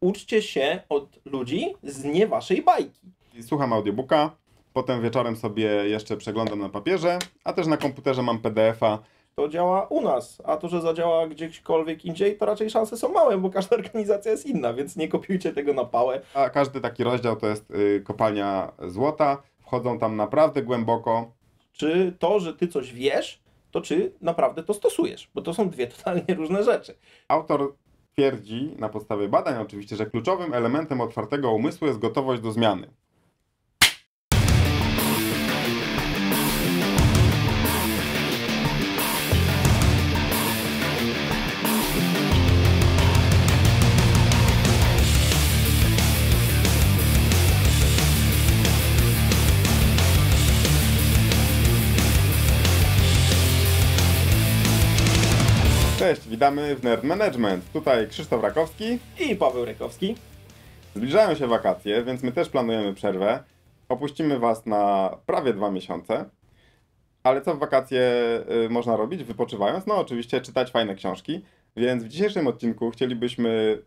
Uczcie się od ludzi z nie waszej bajki. Słucham audiobooka, potem wieczorem sobie jeszcze przeglądam na papierze, a też na komputerze mam PDF-a. To działa u nas, a to, że zadziała gdziekolwiek indziej, to raczej szanse są małe, bo każda organizacja jest inna, więc nie kopiujcie tego na pałę. A każdy taki rozdział to jest kopalnia złota. Wchodzą tam naprawdę głęboko. Czy to, że ty coś wiesz, to czy naprawdę to stosujesz, bo to są dwie totalnie różne rzeczy. Autor twierdzi, na podstawie badań oczywiście, że kluczowym elementem otwartego umysłu jest gotowość do zmiany. Cześć, witamy w Nerd Management. Tutaj Krzysztof Rakowski I Paweł Rykowski. Zbliżają się wakacje, więc my też planujemy przerwę. Opuścimy Was na prawie 2 miesiące. Ale co w wakacje można robić, wypoczywając? No oczywiście czytać fajne książki. Więc w dzisiejszym odcinku chcielibyśmy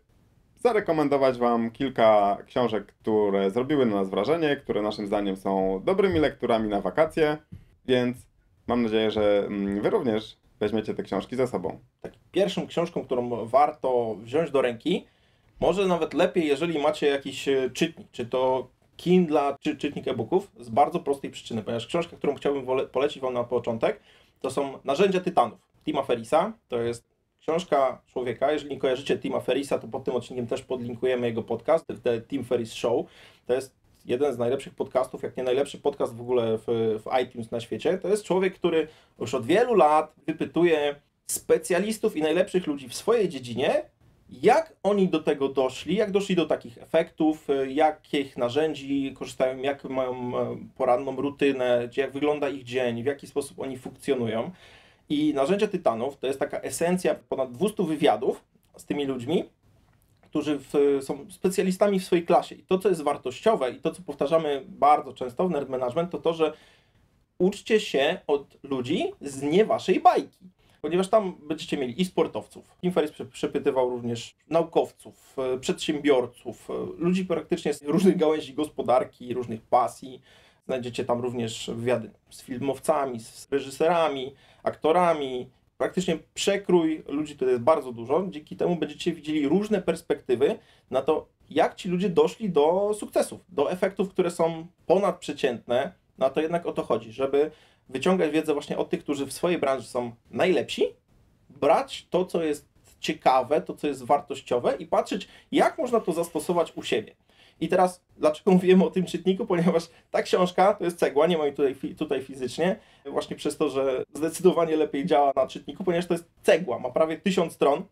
zarekomendować Wam kilka książek, które zrobiły na nas wrażenie, które naszym zdaniem są dobrymi lekturami na wakacje. Więc mam nadzieję, że Wy również weźmiecie te książki ze sobą. Pierwszą książką, którą warto wziąć do ręki, może nawet lepiej, jeżeli macie jakiś czytnik, czy to Kindle, czy czytnik e-booków, z bardzo prostej przyczyny, ponieważ książka, którą chciałbym polecić Wam na początek, to są Narzędzia Tytanów Tima Ferrissa. To jest książka człowieka, jeżeli nie kojarzycie Tima Ferrissa, to pod tym odcinkiem też podlinkujemy jego podcast, The Tim Ferriss Show. To jest jeden z najlepszych podcastów, jak nie najlepszy podcast w ogóle w iTunes na świecie. To jest człowiek, który już od wielu lat wypytuje specjalistów i najlepszych ludzi w swojej dziedzinie, jak oni do tego doszli, jak doszli do takich efektów, jakich narzędzi korzystają, jak mają poranną rutynę, jak wygląda ich dzień, w jaki sposób oni funkcjonują. I Narzędzia Tytanów to jest taka esencja ponad 200 wywiadów z tymi ludźmi, którzy są specjalistami w swojej klasie. I to, co jest wartościowe i to, co powtarzamy bardzo często w Nerd Management, to to, że uczcie się od ludzi z nie waszej bajki. Ponieważ tam będziecie mieli i sportowców. Tim Ferriss przepytywał również naukowców, przedsiębiorców, ludzi praktycznie z różnych gałęzi gospodarki, różnych pasji. Znajdziecie tam również wywiady z filmowcami, z reżyserami, aktorami. Praktycznie przekrój ludzi to jest bardzo dużo. Dzięki temu będziecie widzieli różne perspektywy na to, jak ci ludzie doszli do sukcesów, do efektów, które są ponadprzeciętne. No to jednak o to chodzi, żeby wyciągać wiedzę właśnie od tych, którzy w swojej branży są najlepsi, brać to, co jest ciekawe, to, co jest wartościowe i patrzeć, jak można to zastosować u siebie. I teraz, dlaczego mówimy o tym czytniku? Ponieważ ta książka to jest cegła, nie ma jej tutaj fizycznie, właśnie przez to, że zdecydowanie lepiej działa na czytniku, ponieważ to jest cegła, ma prawie 1000 stron,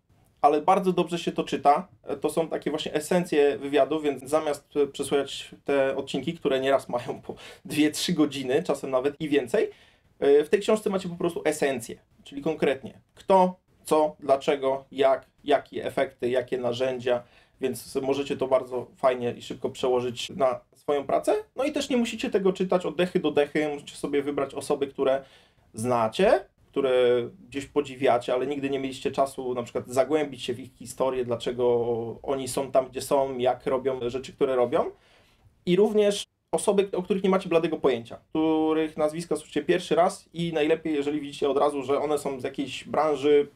ale bardzo dobrze się to czyta. To są takie właśnie esencje wywiadu, więc zamiast przesłuchać te odcinki, które nieraz mają po 2-3 godziny, czasem nawet i więcej, w tej książce macie po prostu esencję, czyli konkretnie kto, co, dlaczego, jak, jakie efekty, jakie narzędzia, więc możecie to bardzo fajnie i szybko przełożyć na swoją pracę. No i też nie musicie tego czytać od dechy do dechy, możecie sobie wybrać osoby, które znacie, które gdzieś podziwiacie, ale nigdy nie mieliście czasu na przykład zagłębić się w ich historię, dlaczego oni są tam, gdzie są, jak robią rzeczy, które robią. I również osoby, o których nie macie bladego pojęcia, których nazwiska słyszycie pierwszy raz i najlepiej, jeżeli widzicie od razu, że one są z jakiejś branży,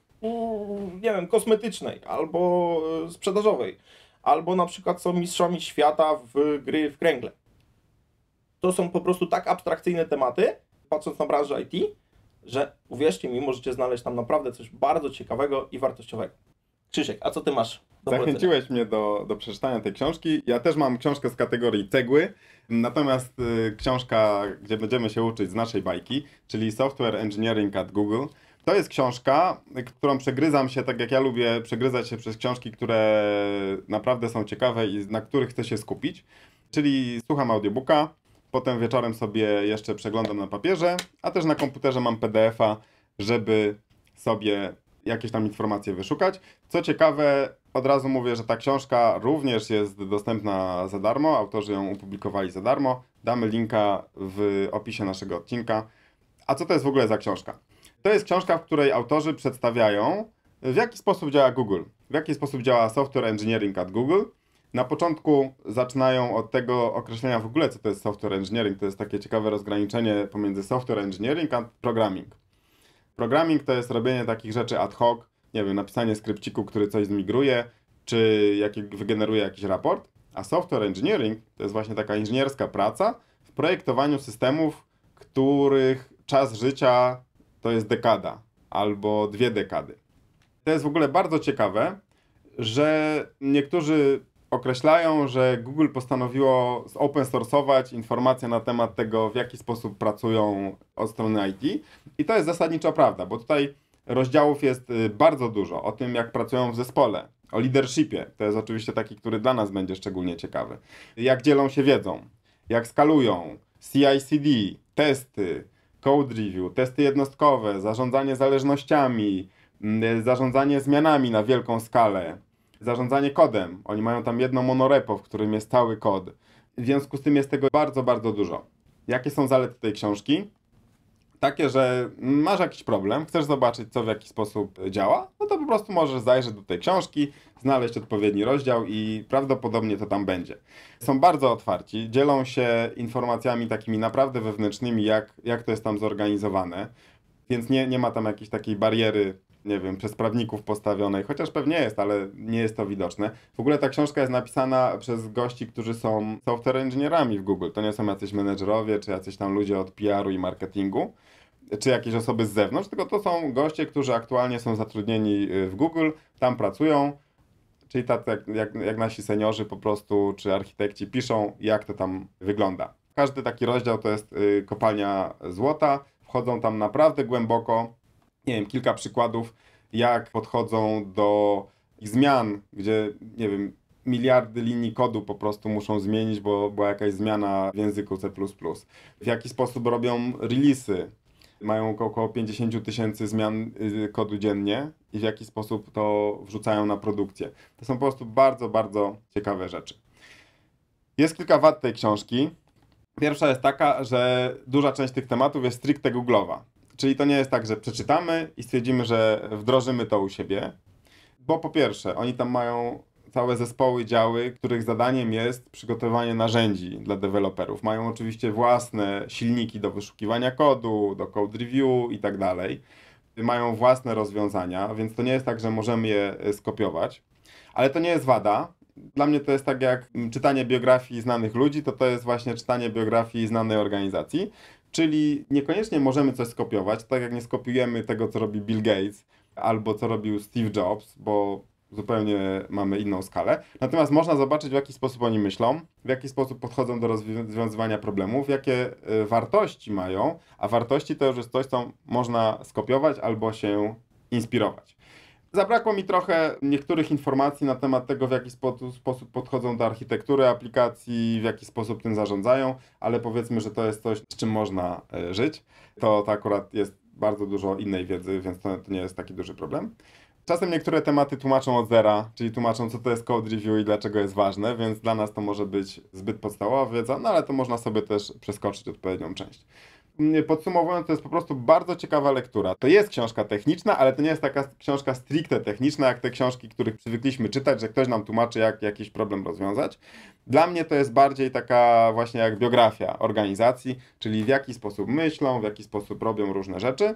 nie wiem, kosmetycznej albo sprzedażowej, albo na przykład są mistrzami świata w gry w kręgle. To są po prostu tak abstrakcyjne tematy, patrząc na branżę IT, że uwierzcie mi, możecie znaleźć tam naprawdę coś bardzo ciekawego i wartościowego. Krzysiek, a co ty masz do polecenia? Zachęciłeś mnie do przeczytania tej książki. Ja też mam książkę z kategorii cegły, natomiast książka, gdzie będziemy się uczyć z naszej bajki, czyli Software Engineering at Google. To jest książka, którą przegryzam się, tak jak ja lubię przegryzać się przez książki, które naprawdę są ciekawe i na których chcę się skupić. Czyli słucham audiobooka, potem wieczorem sobie jeszcze przeglądam na papierze, a też na komputerze mam PDF-a, żeby sobie jakieś tam informacje wyszukać. Co ciekawe, od razu mówię, że ta książka również jest dostępna za darmo, autorzy ją opublikowali za darmo. Damy linka w opisie naszego odcinka. A co to jest w ogóle za książka? To jest książka, w której autorzy przedstawiają, w jaki sposób działa Google, w jaki sposób działa Software Engineering at Google, Na początku zaczynają od tego określenia w ogóle, co to jest software engineering. To jest takie ciekawe rozgraniczenie pomiędzy software engineering a programming. Programming to jest robienie takich rzeczy ad hoc, nie wiem, napisanie skrypciku, który coś zmigruje, czy wygeneruje jakiś raport, a software engineering to jest właśnie taka inżynierska praca w projektowaniu systemów, których czas życia to jest dekada albo 2 dekady. To jest w ogóle bardzo ciekawe, że niektórzy określają, że Google postanowiło open source'ować informacje na temat tego, w jaki sposób pracują od strony IT. I to jest zasadniczo prawda, bo tutaj rozdziałów jest bardzo dużo o tym, jak pracują w zespole, o leadershipie. To jest oczywiście taki, który dla nas będzie szczególnie ciekawy. Jak dzielą się wiedzą, jak skalują, CI/CD, testy, code review, testy jednostkowe, zarządzanie zależnościami, zarządzanie zmianami na wielką skalę, zarządzanie kodem. Oni mają tam jedno monorepo, w którym jest cały kod. W związku z tym jest tego bardzo, bardzo dużo. Jakie są zalety tej książki? Takie, że masz jakiś problem, chcesz zobaczyć, co w jaki sposób działa, no to po prostu możesz zajrzeć do tej książki, znaleźć odpowiedni rozdział i prawdopodobnie to tam będzie. Są bardzo otwarci, dzielą się informacjami takimi naprawdę wewnętrznymi, jak to jest tam zorganizowane, więc nie ma tam jakiejś takiej bariery, nie wiem, przez prawników postawionej, chociaż pewnie jest, ale nie jest to widoczne. W ogóle ta książka jest napisana przez gości, którzy są software engineerami w Google. To nie są jacyś menedżerowie, czy jacyś tam ludzie od PR-u i marketingu, czy jakieś osoby z zewnątrz, tylko to są goście, którzy aktualnie są zatrudnieni w Google, tam pracują, czyli tak jak nasi seniorzy po prostu, czy architekci piszą, jak to tam wygląda. Każdy taki rozdział to jest kopalnia złota, wchodzą tam naprawdę głęboko. Nie wiem, kilka przykładów, jak podchodzą do zmian, gdzie, nie wiem, miliardy linii kodu po prostu muszą zmienić, bo była jakaś zmiana w języku C++. W jaki sposób robią release'y. Mają około 50 000 zmian kodu dziennie i w jaki sposób to wrzucają na produkcję. To są po prostu bardzo, bardzo ciekawe rzeczy. Jest kilka wad tej książki. Pierwsza jest taka, że duża część tych tematów jest stricte googlowa. Czyli to nie jest tak, że przeczytamy i stwierdzimy, że wdrożymy to u siebie. Bo po pierwsze, oni tam mają całe zespoły, działy, których zadaniem jest przygotowanie narzędzi dla deweloperów. Mają oczywiście własne silniki do wyszukiwania kodu, do code review i tak dalej. Mają własne rozwiązania, więc to nie jest tak, że możemy je skopiować. Ale to nie jest wada. Dla mnie to jest tak jak czytanie biografii znanych ludzi, to jest właśnie czytanie biografii znanej organizacji. Czyli niekoniecznie możemy coś skopiować, tak jak nie skopiujemy tego, co robi Bill Gates albo co robił Steve Jobs, bo zupełnie mamy inną skalę. Natomiast można zobaczyć, w jaki sposób oni myślą, w jaki sposób podchodzą do rozwiązywania problemów, jakie wartości mają, a wartości to już jest coś, co można skopiować albo się inspirować. Zabrakło mi trochę niektórych informacji na temat tego, w jaki sposób podchodzą do architektury aplikacji, w jaki sposób tym zarządzają, ale powiedzmy, że to jest coś, z czym można żyć. To akurat jest bardzo dużo innej wiedzy, więc to nie jest taki duży problem. Czasem niektóre tematy tłumaczą od zera, czyli tłumaczą, co to jest code review i dlaczego jest ważne, więc dla nas to może być zbyt podstawowa wiedza, no ale to można sobie też przeskoczyć odpowiednią część. Podsumowując, to jest po prostu bardzo ciekawa lektura. To jest książka techniczna, ale to nie jest taka książka stricte techniczna, jak te książki, których przywykliśmy czytać, że ktoś nam tłumaczy, jak jakiś problem rozwiązać. Dla mnie to jest bardziej taka właśnie jak biografia organizacji, czyli w jaki sposób myślą, w jaki sposób robią różne rzeczy.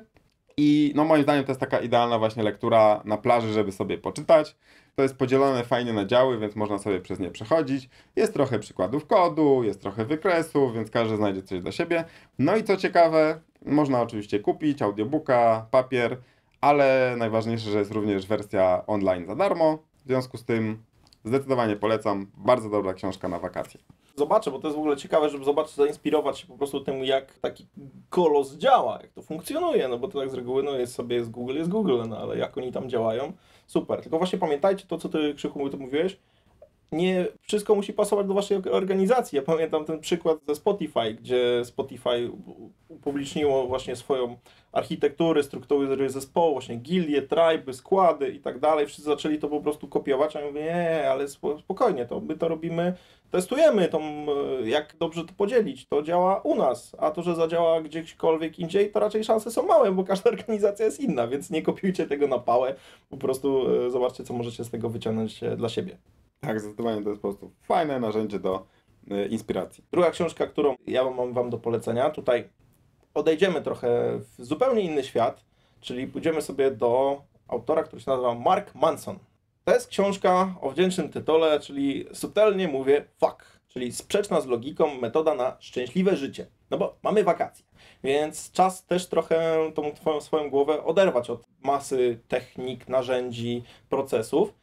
I no moim zdaniem to jest taka idealna właśnie lektura na plaży, żeby sobie poczytać. To jest podzielone fajnie na działy, więc można sobie przez nie przechodzić. Jest trochę przykładów kodu, jest trochę wykresów, więc każdy znajdzie coś dla siebie. No i co ciekawe, można oczywiście kupić audiobooka, papier, ale najważniejsze, że jest również wersja online za darmo. W związku z tym zdecydowanie polecam. Bardzo dobra książka na wakacje. Zobaczę, bo to jest w ogóle ciekawe, żeby zobaczyć, zainspirować się po prostu tym, jak taki kolos działa, jak to funkcjonuje, no bo to tak z reguły, no jest Google, no ale jak oni tam działają, super. Tylko właśnie pamiętajcie to, co ty, Krzychu, ty mówiłeś, nie wszystko musi pasować do waszej organizacji. Ja pamiętam ten przykład ze Spotify, gdzie Spotify upubliczniło właśnie swoją architekturę, struktury zespołu, właśnie gildie, triby, składy i tak dalej. Wszyscy zaczęli to po prostu kopiować, a ja mówię, nie, ale spokojnie, to my to robimy, testujemy to, jak dobrze to podzielić. To działa u nas, a to, że zadziała gdziekolwiek indziej, to raczej szanse są małe, bo każda organizacja jest inna, więc nie kopiujcie tego na pałę, po prostu zobaczcie, co możecie z tego wyciągnąć dla siebie. Tak, zdecydowanie to jest po prostu fajne narzędzie do inspiracji. Druga książka, którą ja mam wam do polecenia, tutaj odejdziemy trochę w zupełnie inny świat, czyli pójdziemy sobie do autora, który się nazywa Mark Manson. To jest książka o wdzięcznym tytule, czyli subtelnie mówię fuck, czyli sprzeczna z logiką metoda na szczęśliwe życie. No bo mamy wakacje, więc czas też trochę tą twoją swoją głowę oderwać od masy technik, narzędzi, procesów.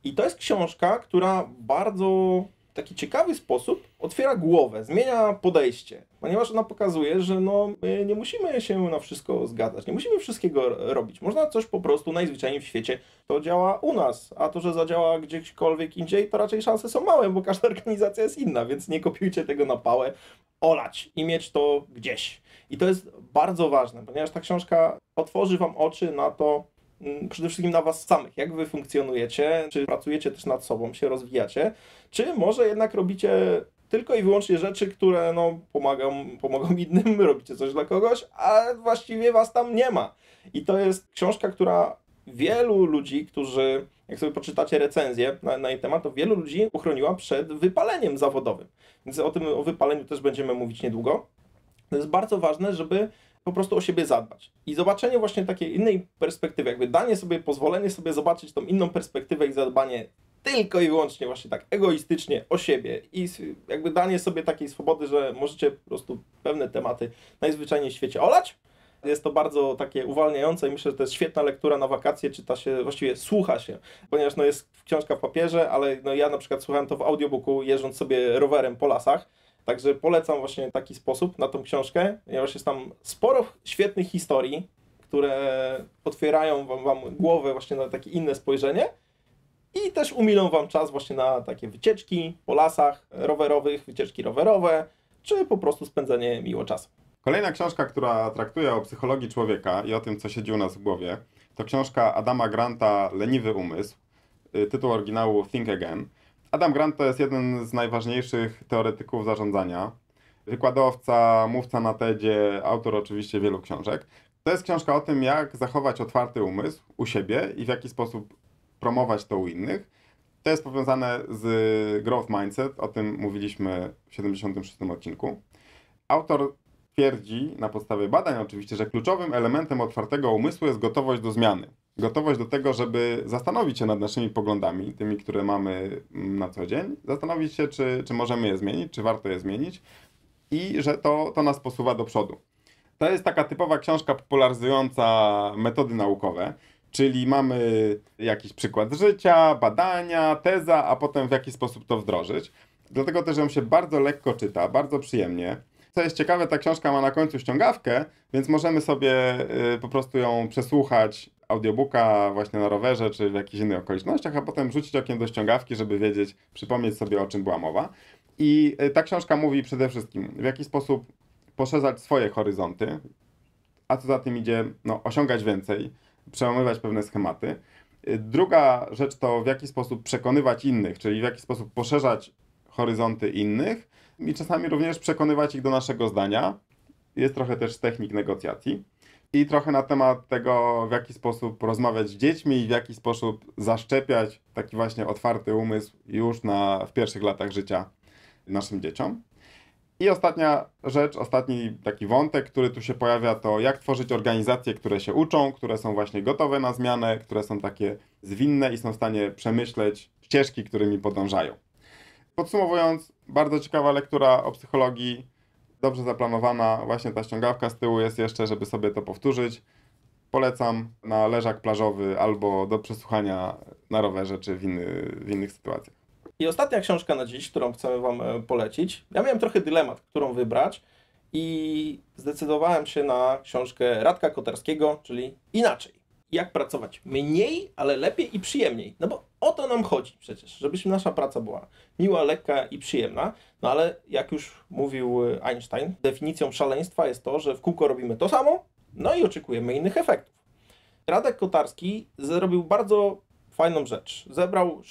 I to jest książka, która w bardzo taki ciekawy sposób otwiera głowę, zmienia podejście, ponieważ ona pokazuje, że no, my nie musimy się na wszystko zgadzać, nie musimy wszystkiego robić. Można coś po prostu najzwyczajniej w świecie, to działa u nas, a to, że zadziała gdziekolwiek indziej, to raczej szanse są małe, bo każda organizacja jest inna, więc nie kopiujcie tego na pałę, olać i mieć to gdzieś. I to jest bardzo ważne, ponieważ ta książka otworzy wam oczy na to, przede wszystkim na was samych, jak wy funkcjonujecie, czy pracujecie też nad sobą, się rozwijacie, czy może jednak robicie tylko i wyłącznie rzeczy, które no, pomogą innym, robicie coś dla kogoś, a właściwie was tam nie ma. I to jest książka, która wielu ludzi, którzy, jak sobie poczytacie recenzję na jej temat, to wielu ludzi uchroniła przed wypaleniem zawodowym. Więc o wypaleniu też będziemy mówić niedługo. To jest bardzo ważne, żeby po prostu o siebie zadbać. I zobaczenie właśnie takiej innej perspektywy, jakby danie sobie, pozwolenie sobie zobaczyć tą inną perspektywę i zadbanie tylko i wyłącznie właśnie tak egoistycznie o siebie i jakby danie sobie takiej swobody, że możecie po prostu pewne tematy najzwyczajniej w świecie olać. Jest to bardzo takie uwalniające i myślę, że to jest świetna lektura na wakacje, czyta się, właściwie słucha się, ponieważ no jest książka w papierze, ale no ja na przykład słuchałem to w audiobooku, jeżdżąc sobie rowerem po lasach. Także polecam właśnie taki sposób na tą książkę, ponieważ jest tam sporo świetnych historii, które otwierają wam głowę właśnie na takie inne spojrzenie i też umilą wam czas właśnie na takie wycieczki po lasach rowerowych, wycieczki rowerowe, czy po prostu spędzenie miło czasu. Kolejna książka, która traktuje o psychologii człowieka i o tym, co siedzi u nas w głowie, to książka Adama Granta Leniwy umysł, tytuł oryginału Think Again. Adam Grant to jest jeden z najważniejszych teoretyków zarządzania. Wykładowca, mówca na TEDzie, autor oczywiście wielu książek. To jest książka o tym, jak zachować otwarty umysł u siebie i w jaki sposób promować to u innych. To jest powiązane z Growth Mindset, o tym mówiliśmy w 76. odcinku. Autor twierdzi, na podstawie badań oczywiście, że kluczowym elementem otwartego umysłu jest gotowość do zmiany. Gotowość do tego, żeby zastanowić się nad naszymi poglądami, tymi, które mamy na co dzień, zastanowić się, czy możemy je zmienić, czy warto je zmienić i że to nas posuwa do przodu. To jest taka typowa książka popularyzująca metody naukowe, czyli mamy jakiś przykład życia, badania, teza, a potem w jaki sposób to wdrożyć. Dlatego też ją się bardzo lekko czyta, bardzo przyjemnie. Co jest ciekawe, ta książka ma na końcu ściągawkę, więc możemy sobie po prostu ją przesłuchać, audiobooka właśnie na rowerze czy w jakichś innych okolicznościach, a potem rzucić okiem do ściągawki, żeby wiedzieć, przypomnieć sobie, o czym była mowa. I ta książka mówi przede wszystkim, w jaki sposób poszerzać swoje horyzonty, a co za tym idzie, no, osiągać więcej, przełamywać pewne schematy. Druga rzecz to w jaki sposób przekonywać innych, czyli w jaki sposób poszerzać horyzonty innych i czasami również przekonywać ich do naszego zdania. Jest trochę też technik negocjacji. I trochę na temat tego, w jaki sposób rozmawiać z dziećmi i w jaki sposób zaszczepiać taki właśnie otwarty umysł już w pierwszych latach życia naszym dzieciom. I ostatnia rzecz, ostatni taki wątek, który tu się pojawia, to jak tworzyć organizacje, które się uczą, które są właśnie gotowe na zmianę, które są takie zwinne i są w stanie przemyśleć ścieżki, którymi podążają. Podsumowując, bardzo ciekawa lektura o psychologii, dobrze zaplanowana, właśnie ta ściągawka z tyłu jest jeszcze, żeby sobie to powtórzyć. Polecam na leżak plażowy albo do przesłuchania na rowerze czy w innych sytuacjach. I ostatnia książka na dziś, którą chcemy wam polecić. Ja miałem trochę dylemat, którą wybrać i zdecydowałem się na książkę Radka Kotarskiego, czyli Inaczej. Jak pracować mniej, ale lepiej i przyjemniej. No bo o to nam chodzi przecież, żebyśmy nasza praca była miła, lekka i przyjemna. No ale jak już mówił Einstein, definicją szaleństwa jest to, że w kółko robimy to samo, no i oczekujemy innych efektów. Radek Kotarski zrobił bardzo fajną rzecz. Zebrał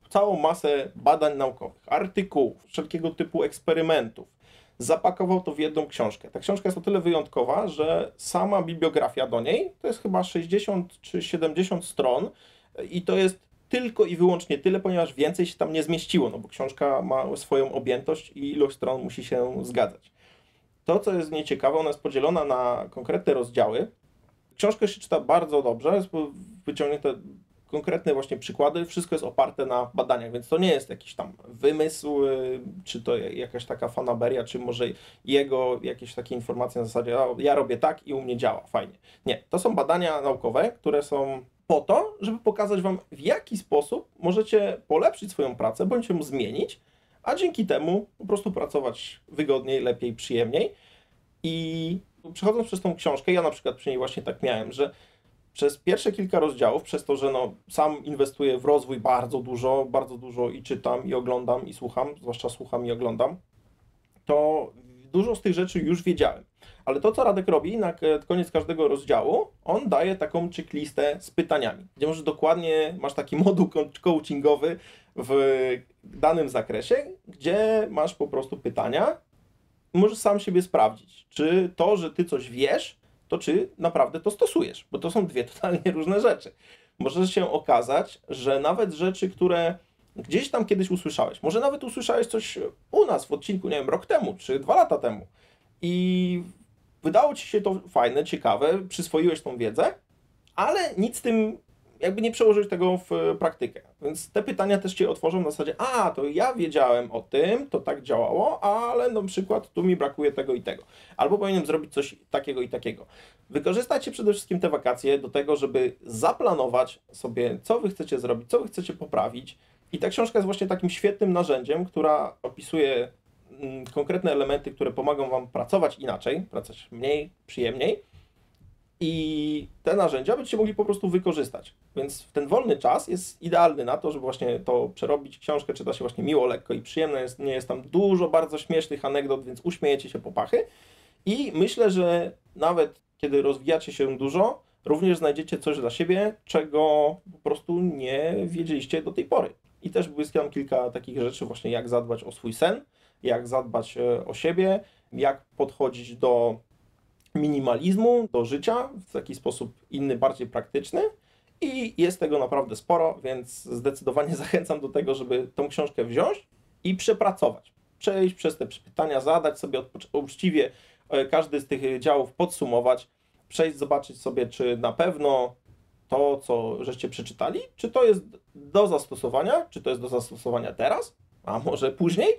całą masę badań naukowych, artykułów, wszelkiego typu eksperymentów. Zapakował to w jedną książkę. Ta książka jest o tyle wyjątkowa, że sama bibliografia do niej to jest chyba 60 czy 70 stron i to jest tylko i wyłącznie tyle, ponieważ więcej się tam nie zmieściło, no bo książka ma swoją objętość i ilość stron musi się zgadzać. To, co jest w niej ciekawe, ona jest podzielona na konkretne rozdziały. Książkę się czyta bardzo dobrze, jest wyciągnięte konkretne właśnie przykłady, wszystko jest oparte na badaniach, więc to nie jest jakiś tam wymysł, czy to jakaś taka fanaberia, czy może jego jakieś takie informacje na zasadzie ja robię tak i u mnie działa, fajnie. Nie, to są badania naukowe, które są po to, żeby pokazać Wam, w jaki sposób możecie polepszyć swoją pracę, bądź ją zmienić, a dzięki temu po prostu pracować wygodniej, lepiej, przyjemniej. I przechodząc przez tą książkę, ja na przykład przy niej właśnie tak miałem, że przez pierwsze kilka rozdziałów, przez to, że no, sam inwestuję w rozwój bardzo dużo i czytam, i oglądam, i słucham, zwłaszcza słucham i oglądam, to dużo z tych rzeczy już wiedziałem. Ale to, co Radek robi na koniec każdego rozdziału, on daje taką checklistę z pytaniami, gdzie możesz dokładnie, masz taki moduł coachingowy w danym zakresie, gdzie masz po prostu pytania, możesz sam siebie sprawdzić, czy to, że ty coś wiesz, to czy naprawdę to stosujesz, bo to są dwie totalnie różne rzeczy. Może się okazać, że nawet rzeczy, które gdzieś tam kiedyś usłyszałeś, może nawet usłyszałeś coś u nas w odcinku, nie wiem, rok temu, czy 2 lata temu i wydało ci się to fajne, ciekawe, przyswoiłeś tą wiedzę, ale nic z tym jakby nie przełożyć tego w praktykę. Więc te pytania też cię otworzą na zasadzie, to ja wiedziałem o tym, to tak działało, ale na przykład tu mi brakuje tego i tego. Albo powinienem zrobić coś takiego i takiego. Wykorzystajcie przede wszystkim te wakacje do tego, żeby zaplanować sobie, co wy chcecie zrobić, co wy chcecie poprawić. I ta książka jest właśnie takim świetnym narzędziem, która opisuje konkretne elementy, które pomogą wam pracować inaczej, pracować mniej, przyjemniej. I te narzędzia będziecie mogli po prostu wykorzystać. Więc ten wolny czas jest idealny na to, żeby właśnie to przerobić. Książkę czyta się właśnie miło, lekko i przyjemnie. Nie jest tam dużo bardzo śmiesznych anegdot, więc uśmiejecie się po pachy. I myślę, że nawet kiedy rozwijacie się dużo, również znajdziecie coś dla siebie, czego po prostu nie wiedzieliście do tej pory. I też błyskam kilka takich rzeczy właśnie, jak zadbać o swój sen, jak zadbać o siebie, jak podchodzić do minimalizmu, do życia w taki sposób inny, bardziej praktyczny i jest tego naprawdę sporo, więc zdecydowanie zachęcam do tego, żeby tą książkę wziąć i przepracować. Przejść przez te pytania, zadać sobie uczciwie każdy z tych działów, podsumować, przejść, zobaczyć sobie, czy na pewno to, co żeście przeczytali, czy to jest do zastosowania, czy to jest do zastosowania teraz, a może później,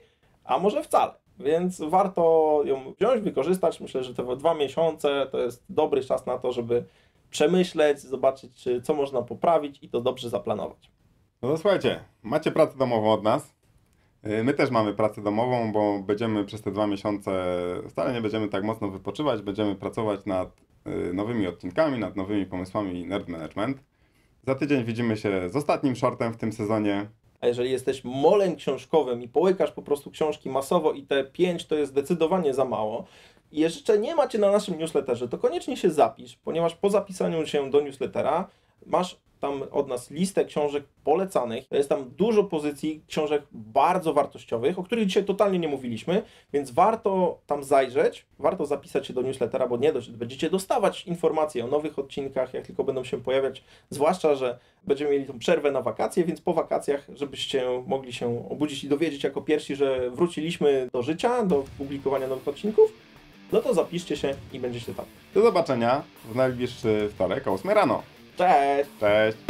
a może wcale. Więc warto ją wziąć, wykorzystać. Myślę, że te 2 miesiące to jest dobry czas na to, żeby przemyśleć, zobaczyć, co można poprawić i to dobrze zaplanować. No to słuchajcie, macie pracę domową od nas. My też mamy pracę domową, bo będziemy przez te 2 miesiące, wcale nie będziemy tak mocno wypoczywać, będziemy pracować nad nowymi odcinkami, nad nowymi pomysłami Nerd Management. Za tydzień widzimy się z ostatnim shortem w tym sezonie. A jeżeli jesteś molem książkowym i połykasz po prostu książki masowo i te 5 to jest zdecydowanie za mało i jeszcze nie macie na naszym newsletterze, to koniecznie się zapisz, ponieważ po zapisaniu się do newslettera masz tam od nas listę książek polecanych. Jest tam dużo pozycji książek bardzo wartościowych, o których dzisiaj totalnie nie mówiliśmy, więc warto tam zajrzeć, warto zapisać się do newslettera, bo nie dość, będziecie dostawać informacje o nowych odcinkach, jak tylko będą się pojawiać, zwłaszcza, że będziemy mieli tą przerwę na wakacje, więc po wakacjach, żebyście mogli się obudzić i dowiedzieć jako pierwsi, że wróciliśmy do życia, do publikowania nowych odcinków, no to zapiszcie się i będziecie tam. Do zobaczenia w najbliższy wtorek o 8 rano. Cześć! Cześć!